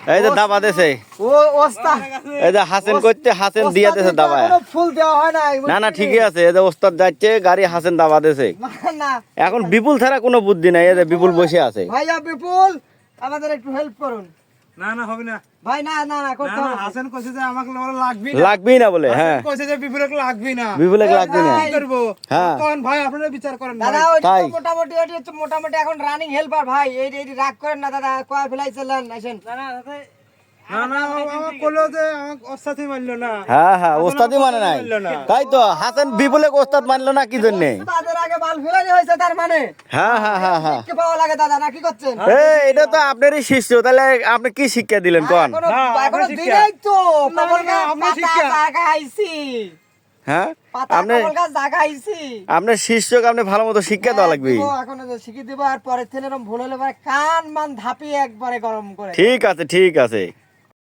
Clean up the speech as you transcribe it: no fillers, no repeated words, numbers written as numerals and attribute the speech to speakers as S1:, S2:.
S1: এই যে দাবা দেছে
S2: ও ওস্তাদ
S1: এই যে হাসেন করতে হাসেন দিয়া দেছে দাবা
S2: কোনো ফুল দেওয়া হয় না
S1: না ঠিকই আছে এই যে ওস্তাদ যাচ্ছে গাড়ি হাসেন দাবা দেছে
S2: না
S1: এখন বিপুল ছাড়া কোনো বুদ্ধি নাই এই যে বিপুল বসে আছে
S2: ভাইয়া বিপুল আমাদের একটু হেল্প করুন
S3: না না হবে না
S2: ভাই না না না করতে হবে
S3: হাসান কইছে যে আমাকে লাগবে
S1: লাগবেই না বলে হ্যাঁ
S3: কইছে যে বিপুলক লাগবে না
S1: বিপুলক লাগবে না
S3: কি করব
S1: হ্যাঁ
S3: কোন ভাই আপনারা বিচার করেন
S2: দাদা
S3: ভাই।
S2: ওই যে
S1: তাই।
S2: মোটামুটি এটি হচ্ছে মোটামুটি এখন রানিং হেল্পার ভাই এই রাগ করেন না দাদা কয় ফেলাইছিলেন আসেন
S3: না না আমাকে কইলো যে আমাকে ওস্তাদই মানলো না
S1: হ্যাঁ ওস্তাদই মানে নাই তাই তো হাসান বিপুলক ওস্তাদ মানলো না কি জন্য
S2: তাদের আগে বাল ফেলানি হয়েছে তার মানে
S1: হ্যাঁ
S2: কি পাওয়া লাগে দাদা না কি করছেন
S1: এটা তো আপনারই শিষ্য তাহলে আপনি কি শিক্ষা দিলেন কোন
S2: এখনো
S3: হ্যাঁ,
S2: এখনো
S3: আমরা শিক্ষা।
S2: দিনেই তো
S3: না,
S2: কমল
S3: না,
S2: গাছ
S3: আমরা
S2: পাতা
S3: শিক্ষা।
S2: জাগাইছি
S1: হ্যাঁ
S2: পাতা
S1: আপনি
S2: কমল গাছ জাগাইছি
S1: আপনার শিষ্যকে আপনি ভালো মতো শিক্ষা দেওয়া লাগবে
S2: দিব, এখন শিখিয়ে দিব আর পরে থেকে এরকম ভুল হলে পরে কান মান ধাপিয়ে একবারে গরম করে
S1: ঠিক আছে